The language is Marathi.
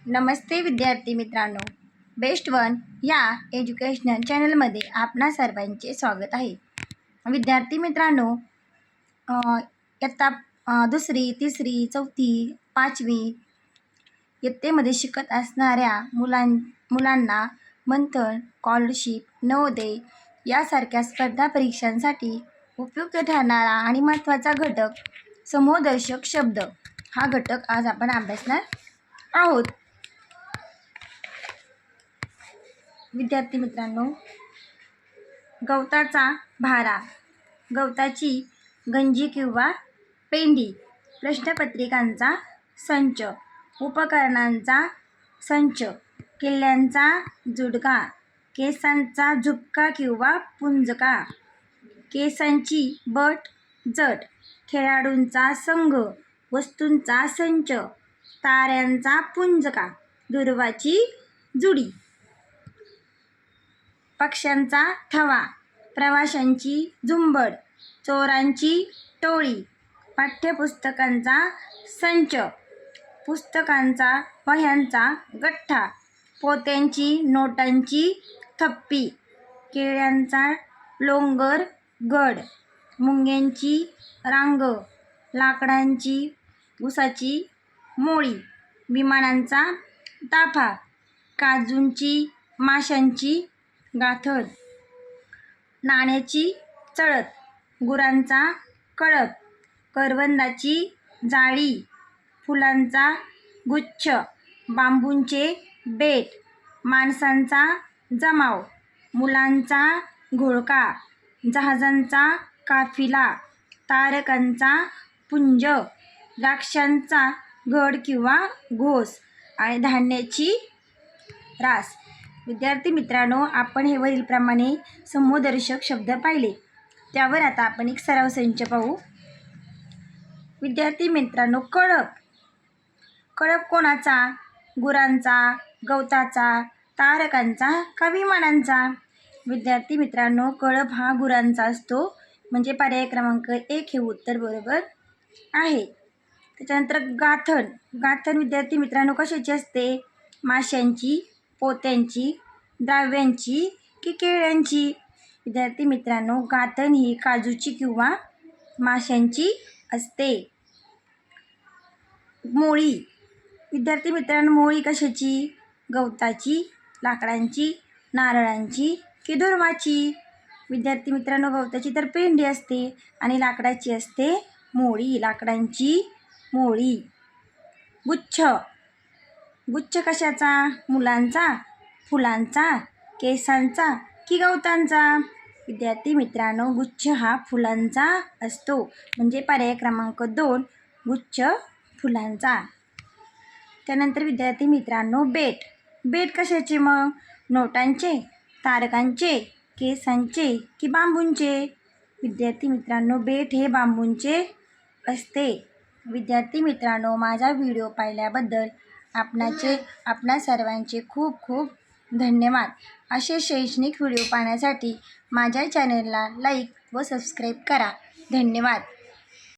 नमस्ते विद्यार्थी मित्रांनो, बेस्ट वन या एज्युकेशनल चॅनलमध्ये आपणा सर्वांचे स्वागत आहे. विद्यार्थी मित्रांनो, इयत्ता दुसरी, तिसरी, चौथी, पाचवी इयत्तेमध्ये शिकत असणाऱ्या मुलांना मंथन, स्कॉलरशिप, नवोदय यासारख्या स्पर्धा परीक्षांसाठी उपयुक्त ठरणारा आणि महत्त्वाचा घटक समूहदर्शक शब्द हा घटक आज आपण अभ्यासणार आहोत. विद्यार्थी मित्रांनो, गवताचा भारा, गवताची गंजी किंवा पेंडी, प्रश्नपत्रिकांचा संच, उपकरणांचा संच, किल्ल्यांचा जुडगा, केसांचा झुपका किंवा पुंजका, केसांची बट जट, खेळाडूंचा संघ, वस्तूंचा संच, ताऱ्यांचा पुंजका, दुर्वाची जुडी, पक्ष्यांचा थवा, प्रवाशांची झुंबड, चोरांची टोळी, पाठ्यपुस्तकांचा संच, पुस्तकांचा वह्यांचा गठ्ठा, पोत्यांची नोटांची थप्पी, केळ्यांचा लोंगर गड, मुंग्यांची रांग, लाकडांची उसाची मोळी, विमानांचा ताफा, काजूंची माशांची गाथड, नाण्याची चळत, गुरांचा कळप, करवंदाची जाळी, फुलांचा गुच्छ, बांबूंचे बेट, माणसांचा जमाव, मुलांचा घोळका, जहाजांचा काफिला, तारकांचा पुंज, द्राक्षांचा घड किंवा घोस आणि धान्याची रास. विद्यार्थी मित्रांनो, आपण हे वरीलप्रमाणे समूहदर्शक शब्द पाहिले. त्यावर आता आपण एक सराव संच पाहू. विद्यार्थी मित्रांनो, कळप, कळप कोणाचा? गुरांचा, गवताचा, तारकांचा का विमानांचा? विद्यार्थी मित्रांनो, कळप हा गुरांचा असतो, म्हणजे पर्याय क्रमांक 1 हे उत्तर बरोबर आहे. त्याच्यानंतर गाथण, गाथण विद्यार्थी मित्रांनो कशाची असते? माशांची, पोत्यांची, द्राव्यांची की केळ्यांची? विद्यार्थी मित्रांनो, गाथण ही काजूची किंवा माशांची असते. मोळी, विद्यार्थी मित्रांनो मोळी कशाची? गवताची, लाकडांची, नारळांची की दुर्वाची? विद्यार्थी मित्रांनो, गवताची तर पेंडी असते आणि लाकडाची असते मोळी, लाकडांची मोळी. गुच्छ, गुच्छ कशाचा? मुलांचा, फुलांचा, केसांचा की गवतांचा? विद्यार्थी मित्रांनो, गुच्छ हा फुलांचा असतो, म्हणजे पर्याय क्रमांक 2 गुच्छ फुलांचा. त्यानंतर विद्यार्थी मित्रांनो, बेट, बेट कशाचे मग? नोटांचे, तारकांचे, केसांचे की बांबूंचे? विद्यार्थी मित्रांनो, बेट हे बांबूंचे असते. विद्यार्थी मित्रांनो, माझा व्हिडिओ पाहिल्याबद्दल आपणा सर्वांचे खूप खूप धन्यवाद. असे शैक्षणिक व्हिडिओ पाहण्यासाठी माझ्या चॅनलला लाईक व सबस्क्राईब करा. धन्यवाद.